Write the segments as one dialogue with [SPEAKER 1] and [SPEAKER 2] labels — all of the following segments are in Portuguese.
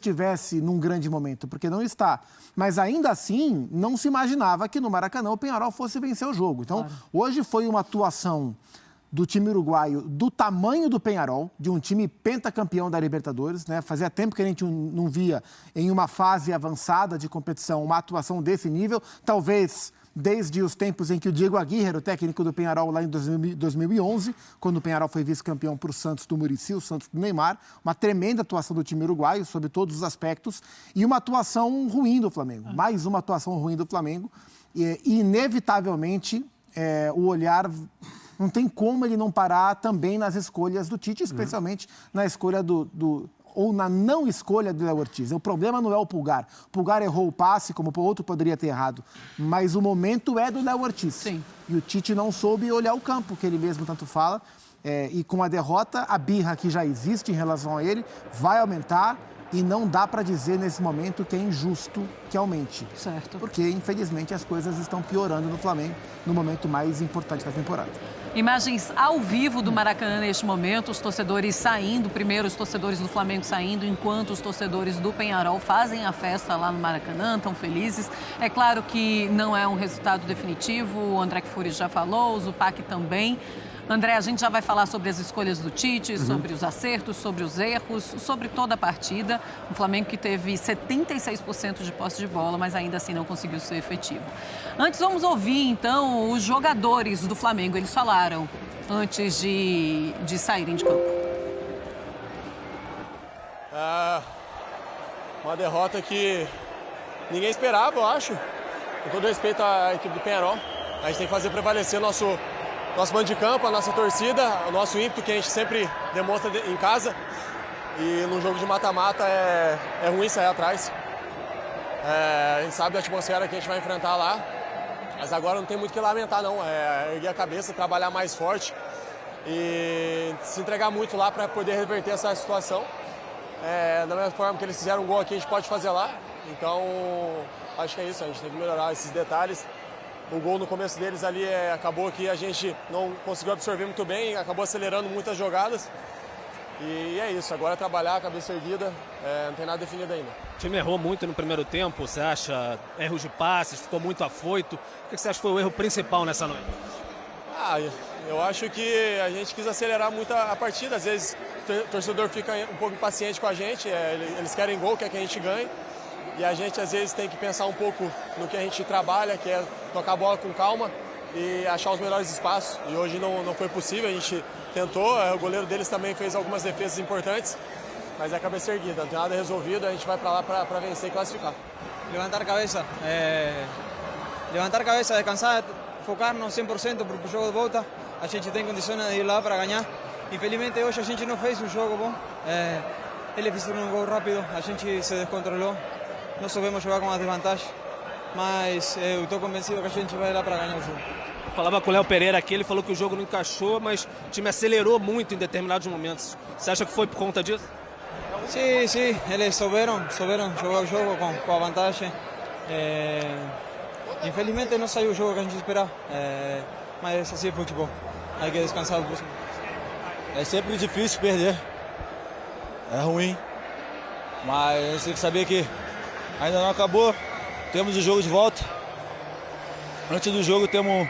[SPEAKER 1] estivesse num grande momento, porque não está. Mas ainda assim, não se imaginava que no Maracanã o Peñarol fosse vencer o jogo. Então, hoje foi uma atuação do time uruguaio do tamanho do Peñarol, de um time pentacampeão da Libertadores, né? Fazia tempo que a gente não via em uma fase avançada de competição uma atuação desse nível, talvez desde os tempos em que o Diego Aguirre, o técnico do Peñarol lá em 2011, quando o Peñarol foi vice-campeão para o Santos do Muricy, o Santos do Neymar, uma tremenda atuação do time uruguaio, sob todos os aspectos, e uma atuação ruim do Flamengo, mais uma atuação ruim do Flamengo, e inevitavelmente o olhar... Não tem como ele não parar também nas escolhas do Tite, especialmente na escolha ou na não escolha do Léo Ortiz. O problema não é o Pulgar. O Pulgar errou o passe, como o outro poderia ter errado. Mas o momento é do Léo Ortiz.
[SPEAKER 2] Sim.
[SPEAKER 1] E o Tite não soube olhar o campo, que ele mesmo tanto fala. E com a derrota, a birra que já existe em relação a ele vai aumentar. E não dá para dizer nesse momento que é injusto que aumente.
[SPEAKER 2] Certo.
[SPEAKER 1] Porque, infelizmente, as coisas estão piorando no Flamengo no momento mais importante da temporada.
[SPEAKER 2] Imagens ao vivo do Maracanã neste momento, os torcedores saindo, primeiro os torcedores do Flamengo saindo, enquanto os torcedores do Peñarol fazem a festa lá no Maracanã, tão felizes. É claro que não é um resultado definitivo, o André Kfouri já falou, o Zupac também. André, a gente já vai falar sobre as escolhas do Tite, sobre os acertos, sobre os erros, sobre toda a partida. O Flamengo que teve 76% de posse de bola, mas ainda assim não conseguiu ser efetivo. Antes, vamos ouvir, então, os jogadores do Flamengo. Eles falaram antes de saírem de campo.
[SPEAKER 3] Uma derrota que ninguém esperava, eu acho. Com todo respeito à equipe do Peñarol, a gente tem que fazer prevalecer nosso mando de campo, a nossa torcida, o nosso ímpeto que a gente sempre demonstra em casa. E no jogo de mata-mata é ruim sair atrás. A gente sabe da atmosfera que a gente vai enfrentar lá, mas agora não tem muito o que lamentar não. Erguer a cabeça, trabalhar mais forte e se entregar muito lá para poder reverter essa situação. Da mesma forma que eles fizeram um gol aqui, a gente pode fazer lá. Então, acho que é isso, a gente tem que melhorar esses detalhes. O gol no começo deles ali acabou que a gente não conseguiu absorver muito bem, acabou acelerando muitas jogadas. E é isso, agora é trabalhar, cabeça erguida, não tem nada definido ainda.
[SPEAKER 4] O time errou muito no primeiro tempo, você acha? Erros de passes, ficou muito afoito. O que você acha que foi o erro principal nessa noite?
[SPEAKER 3] Eu acho que a gente quis acelerar muito a partida. Às vezes o torcedor fica um pouco impaciente com a gente, eles querem gol, quer que a gente ganhe. E a gente, às vezes, tem que pensar um pouco no que a gente trabalha, que é tocar a bola com calma e achar os melhores espaços. E hoje não foi possível, a gente tentou, o goleiro deles também fez algumas defesas importantes, mas é a cabeça erguida, não tem nada resolvido, a gente vai para lá para vencer e classificar.
[SPEAKER 5] Levantar cabeça, descansar, focar-nos 100% para o jogo de volta. A gente tem condições de ir lá para ganhar. Infelizmente, hoje a gente não fez um jogo bom. Eles fizeram um gol rápido, a gente se descontrolou. Não soubemos jogar com a desvantagem, mas eu estou convencido que a gente vai lá para ganhar o jogo.
[SPEAKER 4] Falava com o Léo Pereira aqui, ele falou que o jogo não encaixou, mas o time acelerou muito em determinados momentos. Você acha que foi por conta disso?
[SPEAKER 5] Sim, eles souberam jogar o jogo com a vantagem. Infelizmente não saiu o jogo que a gente esperava, mas assim é futebol, tem que descansar o próximo.
[SPEAKER 6] É sempre difícil perder, é ruim, mas a gente tem que saber que ainda não acabou, temos o jogo de volta. Antes do jogo temos...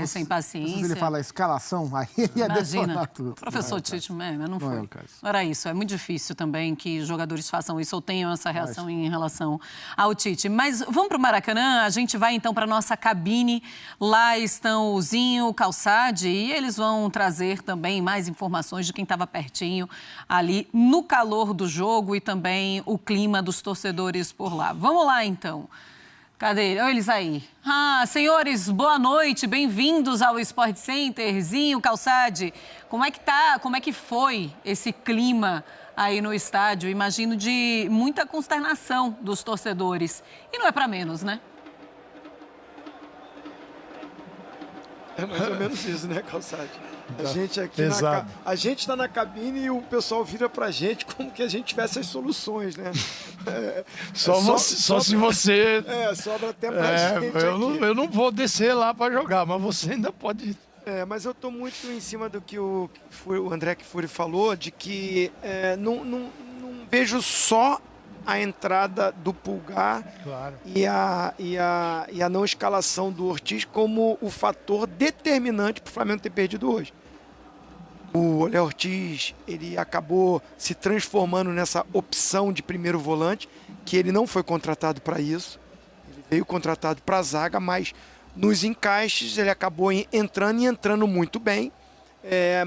[SPEAKER 2] Sem paciência.
[SPEAKER 1] Se ele fala escalação, aí ia detonar tudo.
[SPEAKER 2] Professor Tite, não foi.
[SPEAKER 1] Não é o caso.
[SPEAKER 2] Era isso, é muito difícil também que os jogadores façam isso ou tenham essa reação em relação ao Tite. Mas vamos para o Maracanã, a gente vai então para a nossa cabine. Lá estão o Zinho, o Calçade, e eles vão trazer também mais informações de quem estava pertinho ali no calor do jogo e também o clima dos torcedores por lá. Vamos lá então. Cadê? Olha eles aí. Senhores, boa noite, bem-vindos ao Sport Center. Zinho, Calçade, como é que tá? Como é que foi esse clima aí no estádio? Imagino de muita consternação dos torcedores. E não é para menos, né?
[SPEAKER 7] É mais ou menos isso, né, Calçade? A gente aqui a gente está na cabine e o pessoal vira pra gente como que a gente tivesse as soluções, né?
[SPEAKER 8] Só se você...
[SPEAKER 7] sobra até pra gente
[SPEAKER 8] eu não vou descer lá para jogar, mas você ainda pode...
[SPEAKER 7] Mas eu estou muito em cima do que o André Kfouri falou, de que não vejo só a entrada do Pulgar e a não escalação do Ortiz como o fator determinante para o Flamengo ter perdido hoje. O Léo Ortiz, ele acabou se transformando nessa opção de primeiro volante, que ele não foi contratado para isso. Ele veio contratado para a zaga, mas nos encaixes ele acabou entrando muito bem.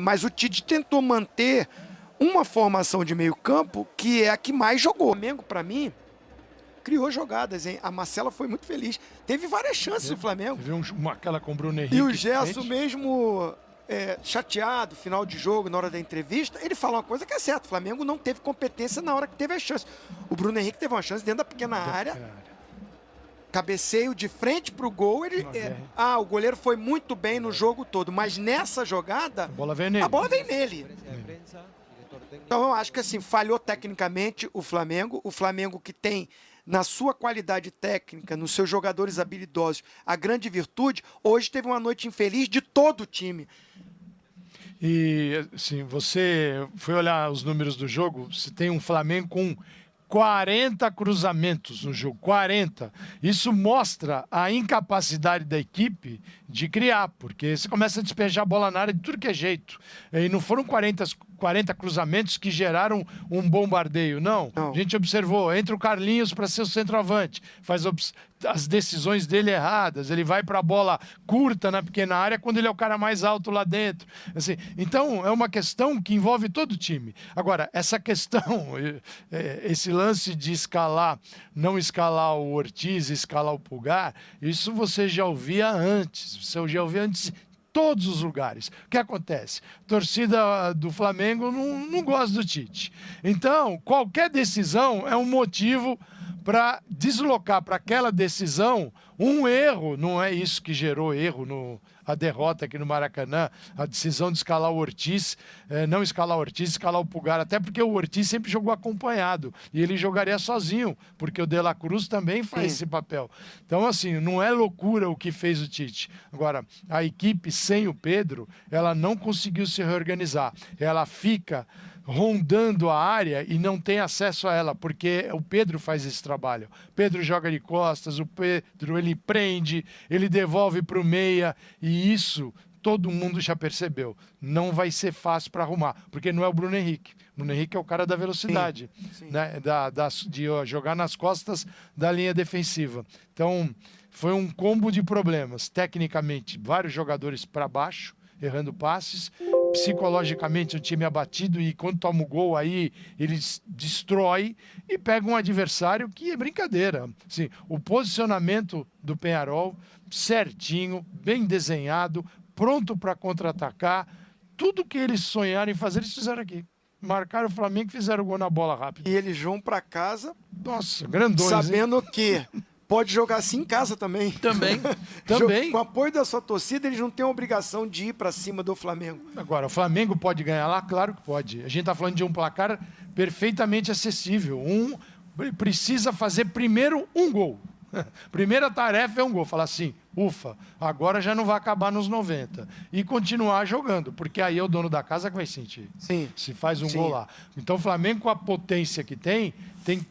[SPEAKER 7] Mas o Tite tentou manter uma formação de meio campo que é a que mais jogou. O Flamengo, para mim, criou jogadas, hein? A Marcela foi muito feliz. Teve várias chances o Flamengo.
[SPEAKER 8] Teve aquela com o Bruno Henrique.
[SPEAKER 7] E o Gerson mesmo chateado, final de jogo, na hora da entrevista, ele fala uma coisa que é certa. O Flamengo não teve competência na hora que teve a chance. O Bruno Henrique teve uma chance dentro da pequena área. Cabeceio de frente para o gol. O goleiro foi muito bem no jogo todo, mas nessa jogada, a bola vem nele. Então eu acho que assim, falhou tecnicamente o Flamengo. O Flamengo que tem, na sua qualidade técnica, nos seus jogadores habilidosos, a grande virtude, hoje teve uma noite infeliz de todo o time.
[SPEAKER 8] E, assim, você foi olhar os números do jogo, você tem um Flamengo com 40 cruzamentos no jogo, 40. Isso mostra a incapacidade da equipe de criar, porque você começa a despejar a bola na área de tudo que é jeito. E não foram 40 cruzamentos que geraram um bombardeio, não. A gente observou, entra o Carlinhos para ser o centroavante, faz as decisões dele erradas, ele vai para a bola curta na pequena área quando ele é o cara mais alto lá dentro. Assim, então, é uma questão que envolve todo o time. Agora, essa questão, esse lance de não escalar o Ortiz, escalar o Pulgar, isso você já ouvia antes. Você já ouvia antes todos os lugares. O que acontece? A torcida do Flamengo não gosta do Tite. Então, qualquer decisão é um motivo para deslocar para aquela decisão um erro. Não é isso que gerou erro a derrota aqui no Maracanã, a decisão de escalar o Ortiz, não escalar o Ortiz, escalar o Pulgar, até porque o Ortiz sempre jogou acompanhado e ele jogaria sozinho, porque o De La Cruz também faz esse papel. Então, assim, não é loucura o que fez o Tite. Agora, a equipe sem o Pedro, ela não conseguiu se reorganizar. Ela fica rondando a área e não tem acesso a ela, porque o Pedro faz esse trabalho. O Pedro joga de costas, o Pedro ele prende, ele devolve para o meia, e isso todo mundo já percebeu. Não vai ser fácil para arrumar, porque não é o Bruno Henrique. O Bruno Henrique é o cara da velocidade, né? De jogar nas costas da linha defensiva. Então, foi um combo de problemas. Tecnicamente, vários jogadores para baixo, errando passes. Psicologicamente, o time abatido, e quando toma o gol, aí eles destrói e pega um adversário que é brincadeira. Assim, o posicionamento do Peñarol, certinho, bem desenhado, pronto para contra-atacar. Tudo que eles sonharam em fazer, eles fizeram aqui. Marcaram o Flamengo e fizeram o gol na bola rápida.
[SPEAKER 7] E eles vão para casa,
[SPEAKER 8] nossa, grandões,
[SPEAKER 7] sabendo que pode jogar assim em casa também.
[SPEAKER 8] Também.
[SPEAKER 7] Com o apoio da sua torcida, eles não têm a obrigação de ir para cima do Flamengo.
[SPEAKER 8] Agora, o Flamengo pode ganhar lá? Claro que pode. A gente está falando de um placar perfeitamente acessível. Precisa fazer primeiro um gol. Primeira tarefa é um gol. Falar assim, ufa, agora já não vai acabar nos 90. E continuar jogando, porque aí é o dono da casa que vai sentir.
[SPEAKER 7] Sim.
[SPEAKER 8] Se faz um gol lá. Então, o Flamengo, com a potência que tem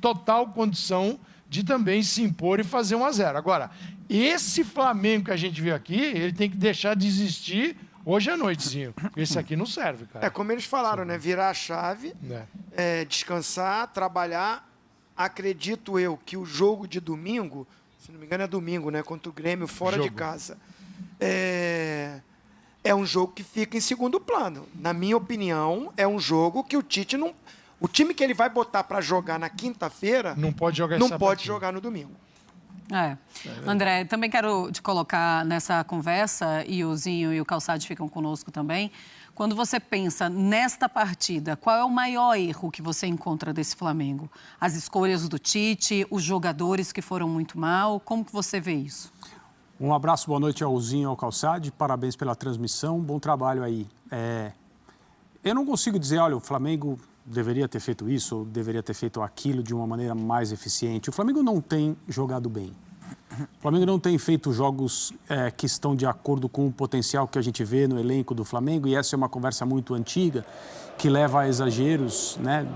[SPEAKER 8] total condição de também se impor e fazer 1-0. Agora, esse Flamengo que a gente viu aqui, ele tem que deixar de existir hoje à noitezinho. Esse aqui não serve, cara.
[SPEAKER 7] Como eles falaram, né? Virar a chave, descansar, trabalhar. Acredito eu que o jogo de domingo, se não me engano é domingo, né? Contra o Grêmio, fora de casa. É um jogo que fica em segundo plano. Na minha opinião, é um jogo que o Tite não... O time que ele vai botar para jogar na quinta-feira
[SPEAKER 8] não pode
[SPEAKER 7] jogar no domingo.
[SPEAKER 2] André, também quero te colocar nessa conversa, e o Zinho e o Calçade ficam conosco também. Quando você pensa nesta partida, qual é o maior erro que você encontra desse Flamengo? As escolhas do Tite, os jogadores que foram muito mal, como que você vê isso?
[SPEAKER 9] Um abraço, boa noite ao Zinho e ao Calçade, parabéns pela transmissão, bom trabalho aí. Eu não consigo dizer, olha, o Flamengo deveria ter feito isso ou deveria ter feito aquilo de uma maneira mais eficiente. O Flamengo não tem jogado bem. O Flamengo não tem feito jogos que estão de acordo com o potencial que a gente vê no elenco do Flamengo, e essa é uma conversa muito antiga, que leva a exageros, né,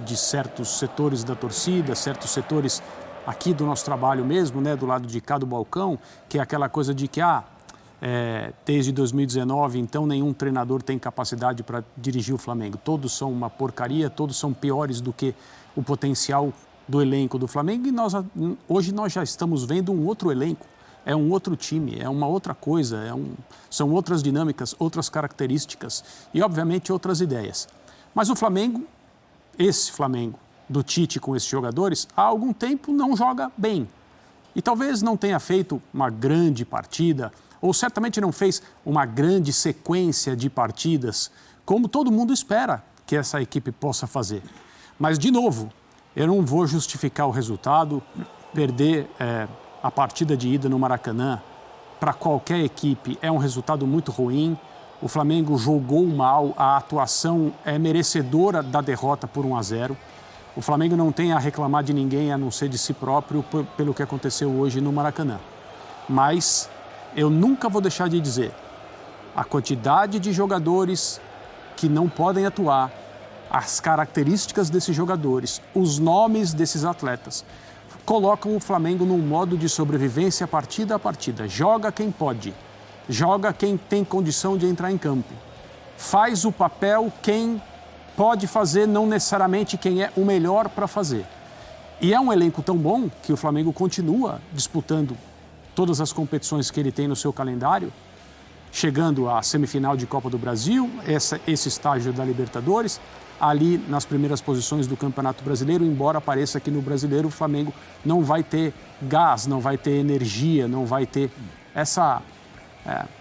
[SPEAKER 9] de certos setores da torcida, certos setores aqui do nosso trabalho mesmo, né, do lado de cá do balcão, que é aquela coisa de que, desde 2019, então, nenhum treinador tem capacidade para dirigir o Flamengo. Todos são uma porcaria, todos são piores do que o potencial do elenco do Flamengo, e hoje nós já estamos vendo um outro elenco, é um outro time, é uma outra coisa, são outras dinâmicas, outras características e, obviamente, outras ideias. Mas o Flamengo, esse Flamengo do Tite com esses jogadores, há algum tempo não joga bem. E talvez não tenha feito uma grande partida, ou certamente não fez uma grande sequência de partidas, como todo mundo espera que essa equipe possa fazer. Mas, de novo, eu não vou justificar o resultado, perder a partida de ida no Maracanã para qualquer equipe é um resultado muito ruim. O Flamengo jogou mal, a atuação é merecedora da derrota por 1-0. O Flamengo não tem a reclamar de ninguém a não ser de si próprio pelo que aconteceu hoje no Maracanã. Mas eu nunca vou deixar de dizer, a quantidade de jogadores que não podem atuar, as características desses jogadores, os nomes desses atletas, colocam o Flamengo num modo de sobrevivência partida a partida. Joga quem pode, joga quem tem condição de entrar em campo. Faz o papel quem pode fazer, não necessariamente quem é o melhor para fazer. E é um elenco tão bom que o Flamengo continua disputando todas as competições que ele tem no seu calendário, chegando à semifinal de Copa do Brasil, esse estágio da Libertadores, ali nas primeiras posições do Campeonato Brasileiro, embora pareça que no Brasileiro o Flamengo não vai ter gás, não vai ter energia, não vai ter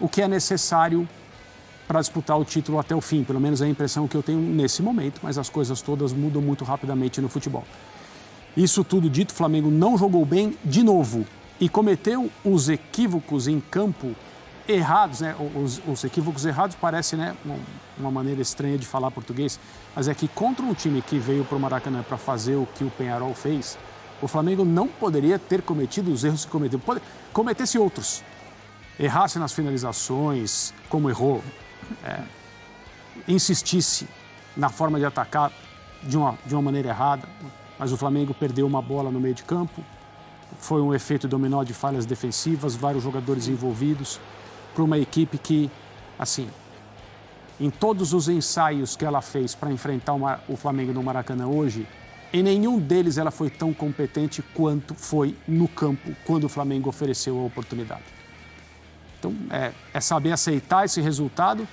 [SPEAKER 9] o que é necessário para disputar o título até o fim. Pelo menos é a impressão que eu tenho nesse momento, mas as coisas todas mudam muito rapidamente no futebol. Isso tudo dito, o Flamengo não jogou bem de novo e cometeu os equívocos em campo errados, né? Os equívocos errados parece, né, uma maneira estranha de falar português, mas é que contra um time que veio para o Maracanã para fazer o que o Peñarol fez, o Flamengo não poderia ter cometido os erros que cometeu. Cometesse outros, errasse nas finalizações, como errou, insistisse na forma de atacar de uma maneira errada, mas o Flamengo perdeu uma bola no meio de campo, foi um efeito dominó de falhas defensivas, vários jogadores envolvidos, para uma equipe que, assim, em todos os ensaios que ela fez para enfrentar o Flamengo no Maracanã hoje, em nenhum deles ela foi tão competente quanto foi no campo, quando o Flamengo ofereceu a oportunidade. Então, é saber aceitar esse resultado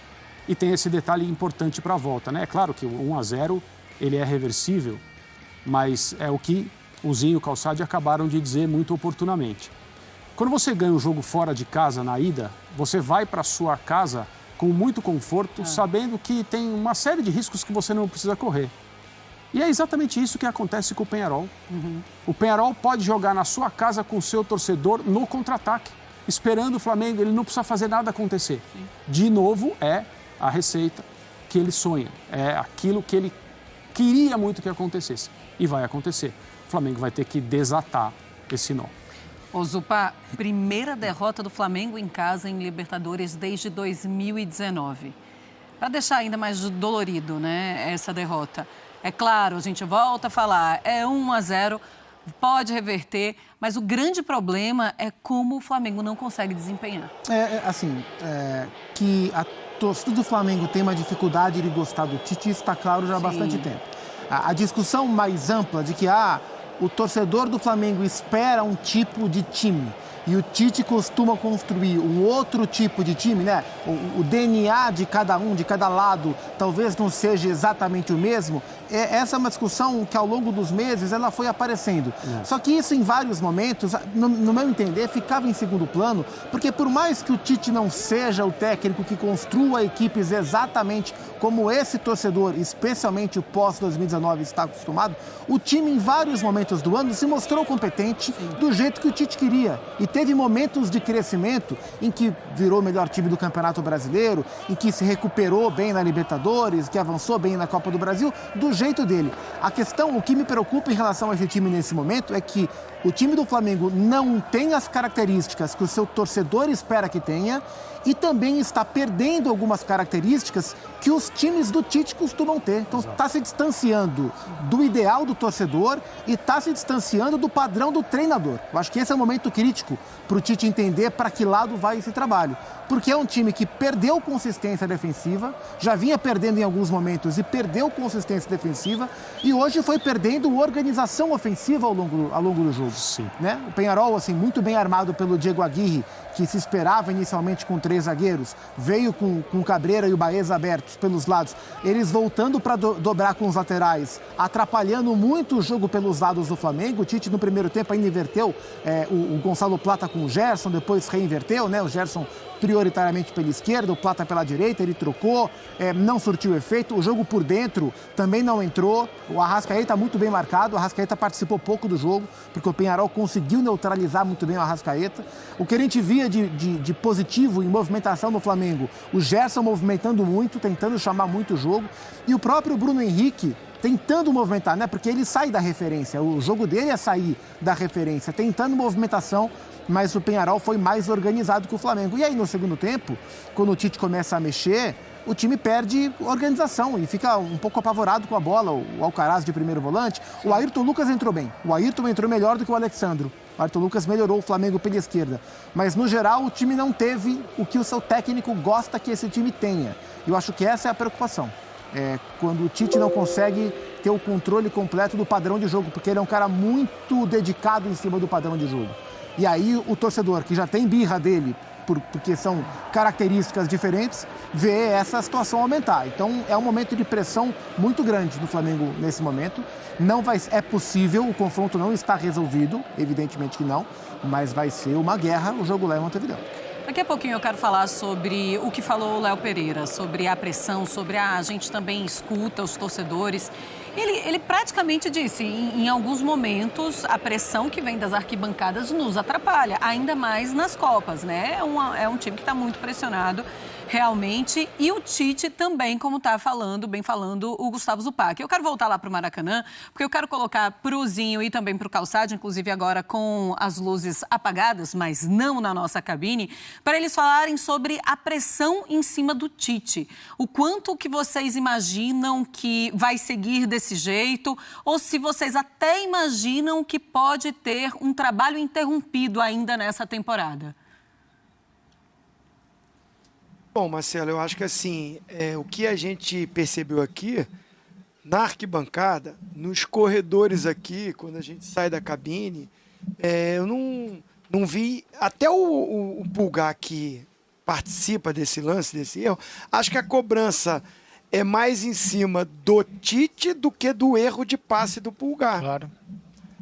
[SPEAKER 9] e tem esse detalhe importante para a volta, né? É claro que o 1-0, ele é reversível, mas é o que o Zinho e o Calçade acabaram de dizer muito oportunamente. Quando você ganha o jogo fora de casa na ida, você vai para sua casa com muito conforto, sabendo que tem uma série de riscos que você não precisa correr. E é exatamente isso que acontece com o Peñarol. O Peñarol pode jogar na sua casa com o seu torcedor no contra-ataque, esperando o Flamengo, ele não precisa fazer nada acontecer. Sim. De novo, é a receita que ele sonha, é aquilo que ele queria muito que acontecesse. E vai acontecer. O Flamengo vai ter que desatar esse nó.
[SPEAKER 2] Ô Zupá, primeira derrota do Flamengo em casa em Libertadores desde 2019. Para deixar ainda mais dolorido, né, essa derrota. É claro, a gente volta a falar, é 1-0, pode reverter, mas o grande problema é como o Flamengo não consegue desempenhar.
[SPEAKER 1] Que a torcida do Flamengo tem uma dificuldade de gostar do Tite, isso está claro já há bastante tempo. A discussão mais ampla de que o torcedor do Flamengo espera um tipo de time e o Tite costuma construir um outro tipo de time, né? O DNA de cada um, de cada lado, talvez não seja exatamente o mesmo. Essa é uma discussão que ao longo dos meses ela foi aparecendo. Só que isso em vários momentos, no meu entender, ficava em segundo plano, porque por mais que o Tite não seja o técnico que construa equipes exatamente como esse torcedor, especialmente o pós-2019, está acostumado, o time em vários momentos do ano se mostrou competente do jeito que o Tite queria. E teve momentos de crescimento em que virou o melhor time do Campeonato Brasileiro, em que se recuperou bem na Libertadores, que avançou bem na Copa do Brasil, do jeito dele. A questão, o que me preocupa em relação a esse time nesse momento é que o time do Flamengo não tem as características que o seu torcedor espera que tenha e também está perdendo algumas características que os times do Tite costumam ter. Então está se distanciando do ideal do torcedor e está se distanciando do padrão do treinador. Eu acho que esse é o momento crítico para o Tite entender para que lado vai esse trabalho. Porque é um time que perdeu consistência defensiva, já vinha perdendo em alguns momentos e perdeu consistência defensiva e hoje foi perdendo organização ofensiva ao longo do jogo.
[SPEAKER 9] Sim.
[SPEAKER 1] Né? O Peñarol, assim, muito bem armado pelo Diego Aguirre, que se esperava inicialmente com 3 zagueiros, veio com o Cabreira e o Baeza abertos pelos lados, eles voltando para dobrar com os laterais, atrapalhando muito o jogo pelos lados do Flamengo. O Tite no primeiro tempo ainda inverteu o Gonçalo Plata com o Gerson, depois reinverteu, né? O Gerson prioritariamente pela esquerda, o Plata pela direita, ele trocou, não surtiu efeito. O jogo por dentro também não entrou. O Arrascaeta muito bem marcado, o Arrascaeta participou pouco do jogo, porque o Peñarol conseguiu neutralizar muito bem o Arrascaeta. O que a gente via de positivo em movimentação no Flamengo, o Gerson movimentando muito, tentando chamar muito o jogo, e o próprio Bruno Henrique tentando movimentar, né? Porque ele sai da referência, o jogo dele é sair da referência, tentando movimentação, mas o Peñarol foi mais organizado que o Flamengo. E aí, no segundo tempo, quando o Tite começa a mexer, o time perde organização e fica um pouco apavorado com a bola. O Alcaraz de primeiro volante, o Ayrton Lucas entrou bem. O Ayrton entrou melhor do que o Alexandro. O Ayrton Lucas melhorou o Flamengo pela esquerda. Mas, no geral, o time não teve o que o seu técnico gosta que esse time tenha. Eu acho que essa é a preocupação. Quando o Tite não consegue ter o controle completo do padrão de jogo, porque ele é um cara muito dedicado em cima do padrão de jogo. E aí o torcedor, que já tem birra dele, porque são características diferentes, vê essa situação aumentar. Então é um momento de pressão muito grande no Flamengo nesse momento. É possível, o confronto não está resolvido, evidentemente que não, mas vai ser uma guerra o jogo lá em Montevidéu.
[SPEAKER 2] Daqui a pouquinho eu quero falar sobre o que falou o Léo Pereira, sobre a pressão, sobre a gente também escuta os torcedores. Ele praticamente disse, em alguns momentos, a pressão que vem das arquibancadas nos atrapalha, ainda mais nas Copas, né? É um time que está muito pressionado, realmente, e o Tite também, como está bem falando o Gustavo Zupac. Eu quero voltar lá para o Maracanã, porque eu quero colocar para o Zinho e também para o Calçade, inclusive agora com as luzes apagadas, mas não na nossa cabine, para eles falarem sobre a pressão em cima do Tite. O quanto que vocês imaginam que vai seguir desse jeito, ou se vocês até imaginam que pode ter um trabalho interrompido ainda nessa temporada.
[SPEAKER 7] Bom, Marcelo, eu acho que assim, o que a gente percebeu aqui, na arquibancada, nos corredores aqui, quando a gente sai da cabine, eu não vi, até o Pulgar que participa desse lance, desse erro, acho que a cobrança é mais em cima do Tite do que do erro de passe do Pulgar.
[SPEAKER 8] Claro.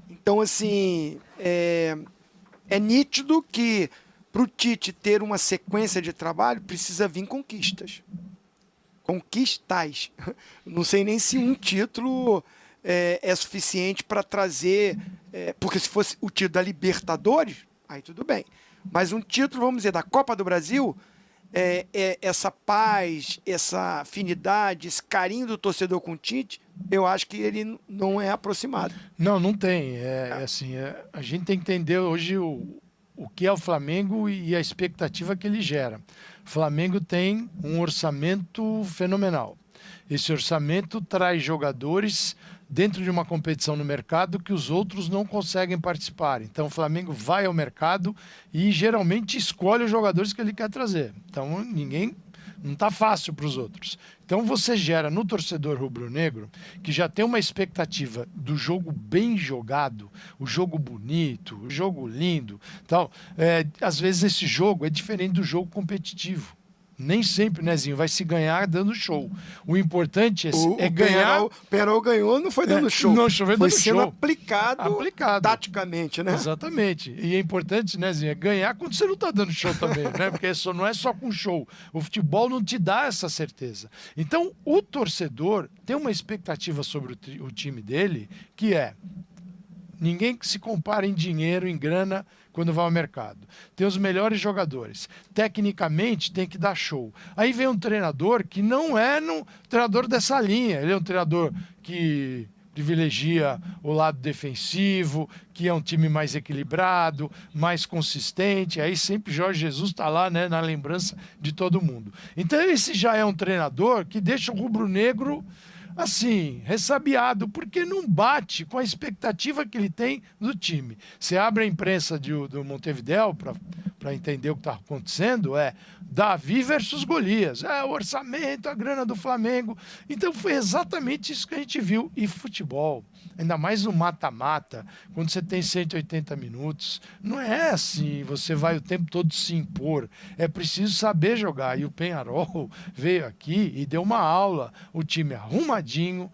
[SPEAKER 7] Então, assim, é nítido que para o Tite ter uma sequência de trabalho, precisa vir conquistas. Conquistas. Não sei nem se um título é suficiente para trazer... porque se fosse o título da Libertadores, aí tudo bem. Mas um título, vamos dizer, da Copa do Brasil, essa paz, essa afinidade, esse carinho do torcedor com o Tite, eu acho que ele não é aproximado.
[SPEAKER 8] Não tem. Assim, a gente tem que entender hoje o que é o Flamengo e a expectativa que ele gera. O Flamengo tem um orçamento fenomenal. Esse orçamento traz jogadores dentro de uma competição no mercado que os outros não conseguem participar. Então o Flamengo vai ao mercado e geralmente escolhe os jogadores que ele quer trazer. Então não está fácil para os outros. Então você gera no torcedor rubro-negro, que já tem uma expectativa do jogo bem jogado, o jogo bonito, o jogo lindo. Então, às vezes esse jogo é diferente do jogo competitivo. Nem sempre, né, Zinho, vai se ganhar dando show. O importante é ganhar...
[SPEAKER 7] O Peñarol ganhou, não foi dando show.
[SPEAKER 8] Não, foi dando
[SPEAKER 7] sendo
[SPEAKER 8] show.
[SPEAKER 7] aplicado taticamente, né?
[SPEAKER 8] Exatamente. E é importante, né, Zinho, é ganhar quando você não está dando show também, né? Porque não é só com show. O futebol não te dá essa certeza. Então, o torcedor tem uma expectativa sobre o time dele, que ninguém que se compara em dinheiro, em grana, quando vai ao mercado. Tem os melhores jogadores. Tecnicamente, tem que dar show. Aí vem um treinador que não é um treinador dessa linha. Ele é um treinador que privilegia o lado defensivo, que é um time mais equilibrado, mais consistente. Aí sempre Jorge Jesus está lá, né, na lembrança de todo mundo. Então esse já é um treinador que deixa o rubro-negro assim, ressabiado, porque não bate com a expectativa que ele tem do time. Você abre a imprensa do Montevidéu para entender o que está acontecendo, Davi versus Golias. O orçamento, a grana do Flamengo. Então foi exatamente isso que a gente viu. E futebol, ainda mais no mata-mata, quando você tem 180 minutos, não é assim, você vai o tempo todo se impor. É preciso saber jogar. E o Peñarol veio aqui e deu uma aula. O time arrumadinho,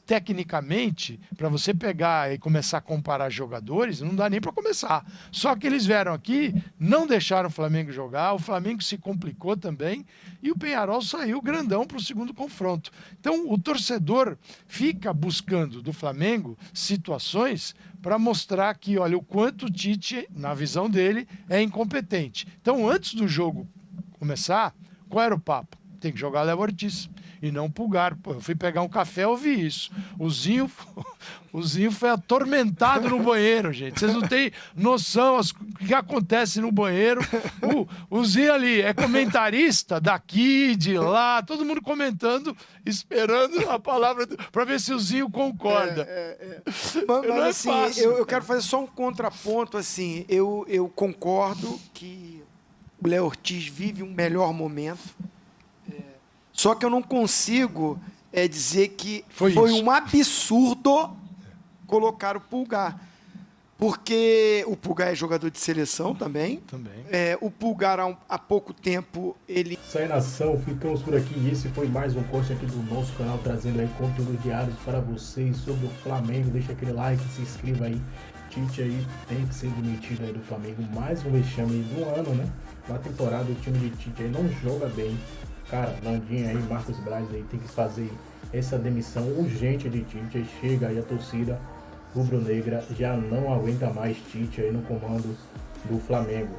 [SPEAKER 8] tecnicamente, para você pegar e começar a comparar jogadores, não dá nem para começar. Só que eles vieram aqui, não deixaram o Flamengo jogar, o Flamengo se complicou também e o Peñarol saiu grandão para o segundo confronto. Então o torcedor fica buscando do Flamengo situações para mostrar que, olha, o quanto o Tite, na visão dele, é incompetente. Então, antes do jogo começar, qual era o papo? Tem que jogar Léo Ortiz e não Pulgar. Pô, eu fui pegar um café e ouvi isso. O Zinho foi atormentado no banheiro, gente. Vocês não têm noção o que acontece no banheiro. O Zinho ali é comentarista daqui, de lá, todo mundo comentando, esperando a palavra para ver se o Zinho concorda.
[SPEAKER 7] Mas assim, eu quero fazer só um contraponto. Assim, eu concordo que o Léo Ortiz vive um melhor momento. Só que eu não consigo dizer que foi um absurdo colocar o Pulgar. Porque o Pulgar é jogador de seleção também. O Pulgar, há pouco tempo, ele...
[SPEAKER 10] Isso aí, nação, ficamos por aqui. E esse foi mais um corte aqui do nosso canal, trazendo aí conteúdo diário para vocês sobre o Flamengo. Deixa aquele like, se inscreva aí. Tite aí tem que ser demitido aí do Flamengo. Mais um vexame do ano, né? Na temporada, o time de Tite aí não joga bem. Cara, Landinho aí, Marcos Braz aí tem que fazer essa demissão urgente de Tite. Aí chega aí a torcida rubro-negra, já não aguenta mais Tite aí no comando do Flamengo.